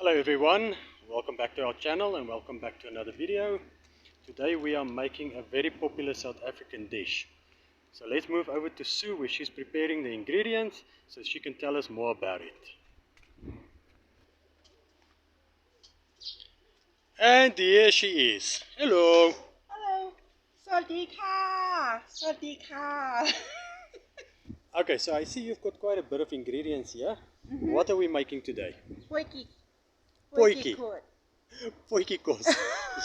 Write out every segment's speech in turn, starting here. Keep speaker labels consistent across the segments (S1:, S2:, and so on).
S1: Hello everyone, welcome back to our channel and welcome back to another video. Today we are making a very popular South African dish. So let's move over to Sue where she's preparing the ingredients so she can tell us more about it. And here she is. Hello.
S2: Hello. สวัสดีค่ะ สวัสดีค่ะ
S1: Okay, so I see you've got quite a bit of ingredients here. What are we making today?
S2: Potjiekos.
S1: Potjiekos.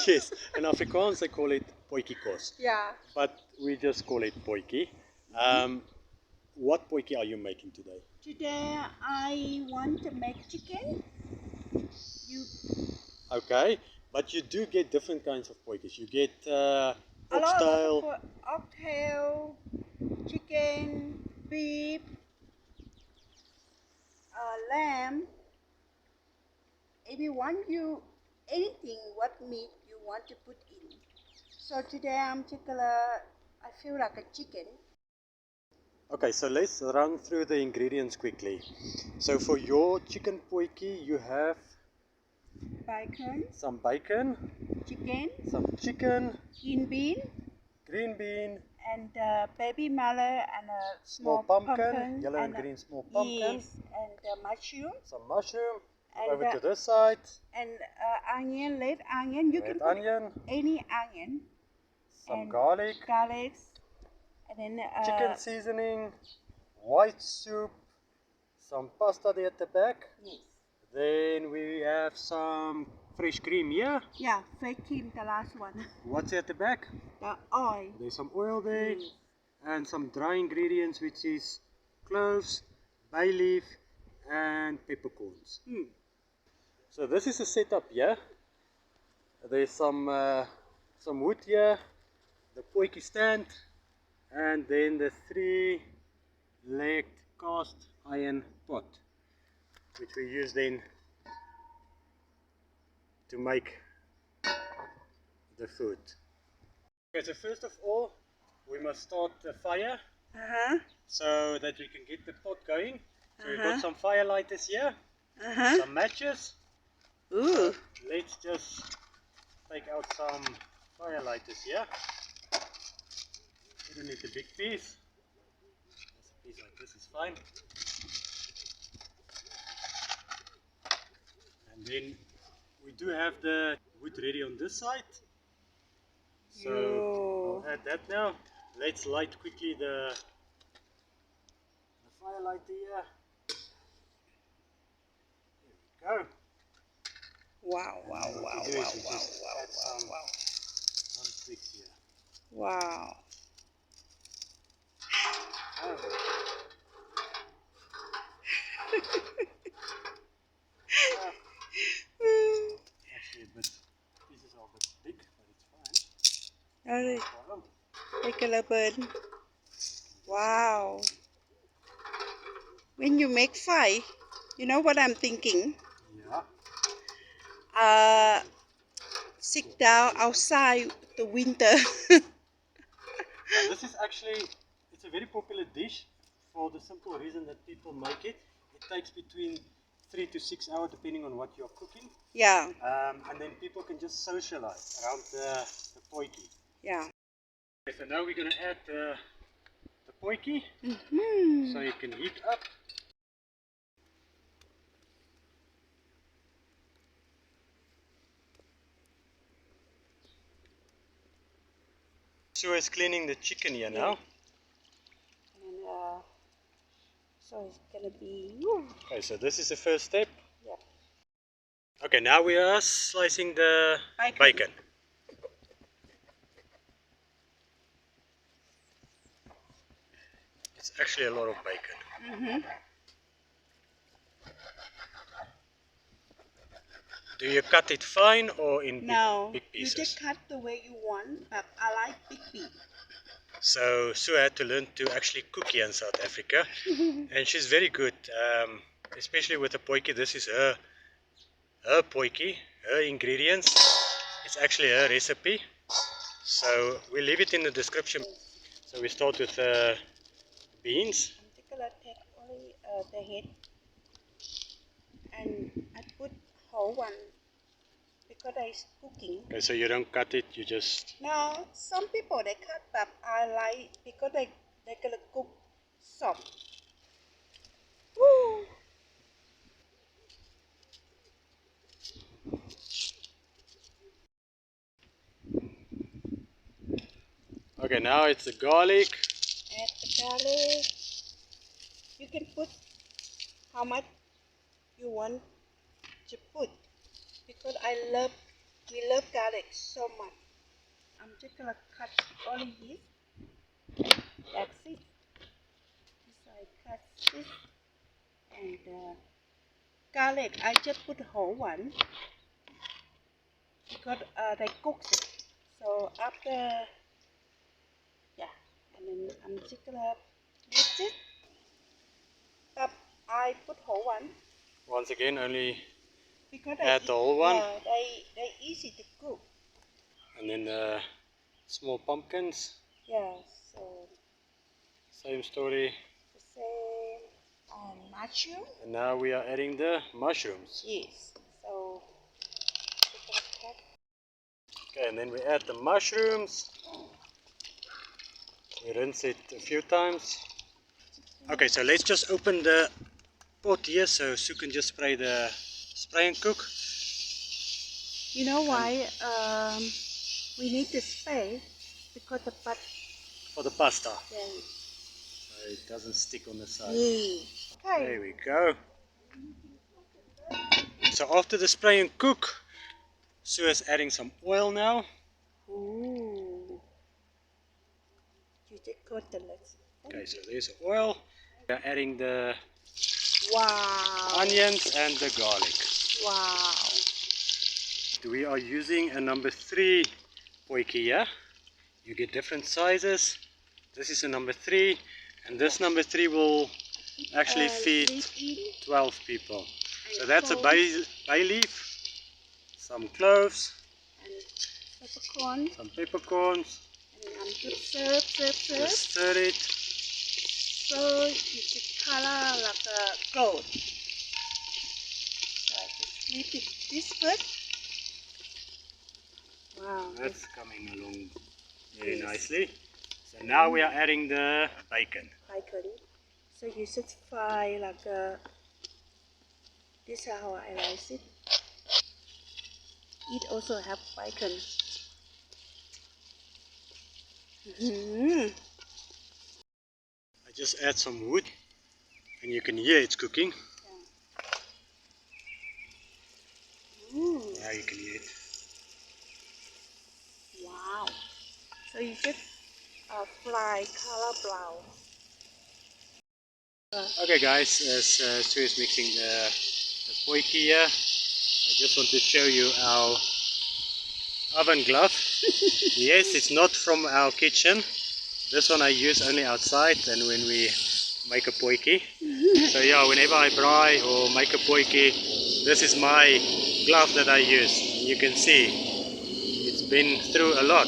S1: Yes, in Afrikaans they call it Potjiekos.
S2: Yeah.
S1: But we just call it potjie. What potjie are you making today?
S2: Today I want to make chicken.
S1: Okay, but you do get different kinds of potjies. You get oxtail.
S2: Oxtail, chicken, beef, lamb. If you want anything, what meat you want to put in. So today I feel like a chicken.
S1: Okay, so let's run through the ingredients quickly. So for your chicken potjie, you have
S2: Bacon,
S1: some bacon,
S2: chicken,
S1: some chicken,
S2: green bean,
S1: and
S2: baby mallow and a
S1: small pumpkin, yellow and green small pumpkin.
S2: Yes, and mushroom.
S1: Some mushroom.
S2: And,
S1: over to this side.
S2: And onion, red onion. You can put any onion.
S1: Some garlic.
S2: And then
S1: chicken seasoning, white soup, some pasta there at the back.
S2: Yes.
S1: Then we have some fresh cream here.
S2: Yeah, fresh cream, the last one.
S1: What's at the back?
S2: The oil.
S1: There's some oil there. Yes. And some dry ingredients, which is cloves, bay leaf, and peppercorns. So this is a setup here. There's some wood here, the potjie stand, and then the 3-legged cast iron pot, which we use then to make the food. Okay, so first of all, we must start the fire so that we can get the pot going. So we've got some fire lighters here, some matches.
S2: Ooh.
S1: So let's just take out some fire lighters here. You don't need the big piece. Just a piece like this is fine. And then we do have the wood ready on this side. So I'll add that now. Let's light quickly the fire lighter here. There we go.
S2: Wow.
S1: Some sticks here.
S2: Wow.
S1: Oh. Actually, pieces are a bit big, but it's fine.
S2: Alright. Take a little bit. Wow. When you make fire, you know what I'm thinking?
S1: Yeah.
S2: Sit down outside the winter.
S1: This is actually, it's a very popular dish for the simple reason that people make it. It takes between 3 to 6 hours depending on what you're cooking.
S2: Yeah.
S1: And then people can just socialize around the potjie.
S2: Yeah.
S1: Okay, so now we're going to add the potjie so it can heat up. Sue is cleaning the chicken here now.
S2: And so it's gonna be.
S1: Okay, so this is the first step.
S2: Yeah.
S1: Okay, now we are slicing the bacon. It's actually a lot of bacon. Do you cut it fine or in big pieces?
S2: You just cut the way you want, but I like big piece.
S1: So Sue had to learn to actually cook here in South Africa, and she's very good, especially with the potjie. This is her potjie, her ingredients. It's actually her recipe. So we'll leave it in the description. So we start with beans.
S2: I'm take only the head, and I put whole one because it's cooking.
S1: Okay, so you don't cut it, you just...
S2: No, some people they cut, but I like because they gonna cook soft. Woo!
S1: Okay, now it's the garlic.
S2: Add the garlic. You can put how much you want to put because we love garlic so much. I'm just gonna cut only this. That's it. So I cut this and garlic. I just put the whole one because they cook it. So after, yeah, and then I'm just gonna mix it. But I put whole one
S1: Once again, only
S2: because
S1: add the whole one.
S2: yeah, they easy to cook.
S1: And then the small pumpkins.
S2: Yeah, so
S1: Same story.
S2: the same mushroom.
S1: And now we are adding the mushrooms.
S2: Yes. So we're gonna cut.
S1: Okay, and then we add the mushrooms. We rinse it a few times. Okay, so let's just open the pot here so Sue can just spray and cook.
S2: You know why we need to spray because the pot.
S1: For the pasta.
S2: Yeah.
S1: So it doesn't stick on the side.
S2: Yeah. Okay.
S1: There we go. So after the spray and cook, Sue is adding some oil now.
S2: Ooh. You just got the legs.
S1: Okay, so there's oil. We are adding the
S2: Wow.
S1: onions and the garlic.
S2: Wow.
S1: We are using a number 3 potjie here. You get different sizes. This is a number 3, and this number 3 will actually feed 12 people. So that's a bay leaf, some cloves,
S2: Peppercorn.
S1: some peppercorns.
S2: And I'm just serve.
S1: Just stir it.
S2: So it's color like a gold. So I just flip it this first. Wow.
S1: That's coming along very nicely. So now we are adding the bacon.
S2: Bacon. So you just fry like a. This is how I like it. It also have bacon.
S1: I just add some wood, and you can hear it's cooking. Now you can hear it.
S2: Wow. So you just fry color brown.
S1: Okay guys, as Sue is mixing the potjie here, I just want to show you our oven glove. Yes, it's not from our kitchen. This one I use only outside and when we make a potjie. So yeah, whenever I braai or make a potjie, this is my glove that I use. You can see it's been through a lot.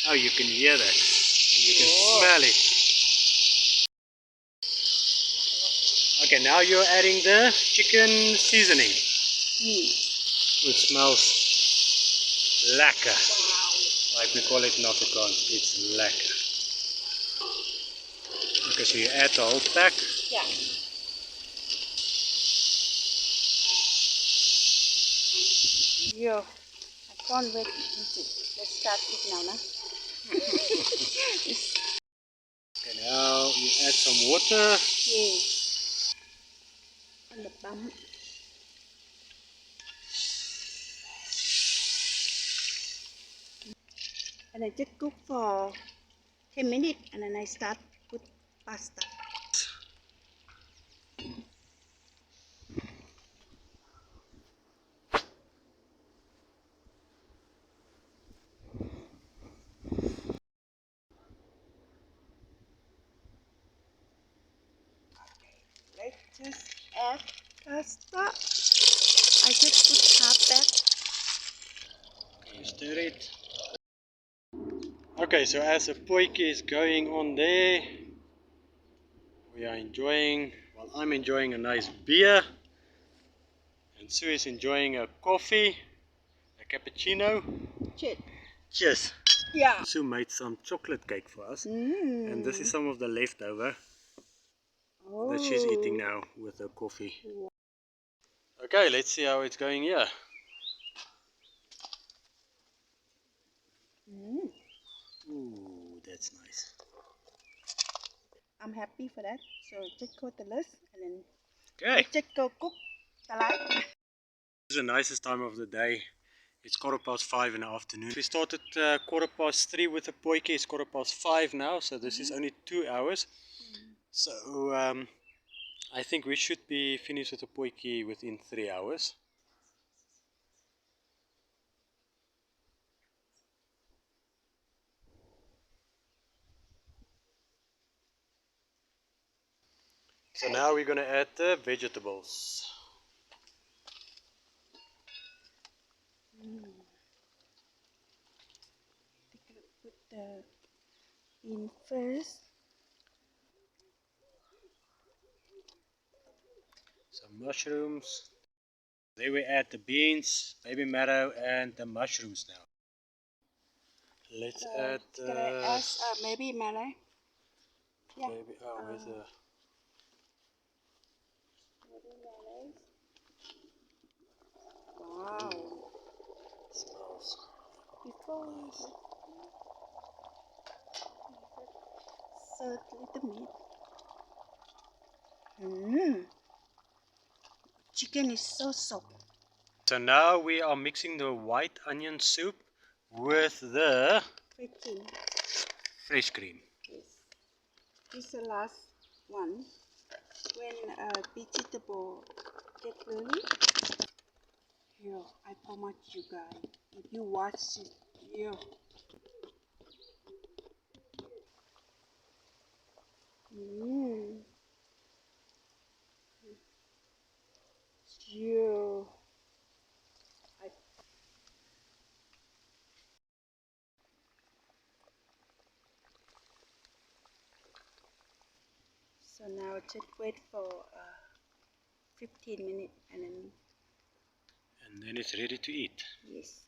S1: Oh, you can hear that and you can smell it. Okay, now you're adding the chicken seasoning. It smells lekker. Like we call it in Afrikaans, it's lekker. Okay, so you add the whole pack.
S2: Yeah. Yo, I can't wait to eat it. Let's start it now, nah?
S1: Okay, now you add some water.
S2: Yeah. On the bum. And I just cook for 10 minutes and then I start put pasta. Let's just add pasta. I just put half that.
S1: You stir it. Okay, so as the potjie is going on there, we are enjoying, well I'm enjoying a nice beer. And Sue is enjoying a coffee, a cappuccino.
S2: Cheers.
S1: Cheers.
S2: Yeah.
S1: Sue made some chocolate cake for us. And this is some of the leftover that she's eating now with her coffee. Okay, let's see how it's going here. Ooh, that's nice.
S2: I'm happy for that. So just go to the list and then
S1: Okay.
S2: just go cook the light.
S1: This is the nicest time of the day. It's 5:15 in the afternoon. We started 3:15 with the potjie. It's 5:15 now, so this is only 2 hours. So I think we should be finished with the potjie within 3 hours. So now we're going to add the vegetables.
S2: Put the bean first.
S1: Some mushrooms. Then we add the beans, baby marrow, and the mushrooms now. Let's add
S2: Can I ask maybe Malay? Yeah.
S1: baby, where's the...
S2: Wow.
S1: Smells
S2: Before
S1: nice.
S2: so little meat. Chicken is so soft.
S1: So now we are mixing the white onion soup with the fresh cream.
S2: Yes. This is the last one. When vegetable get ready, here I promise you guys. If you watch it, here. Yeah. So now just wait for 15 minutes and then
S1: And then it's ready to eat.
S2: yes.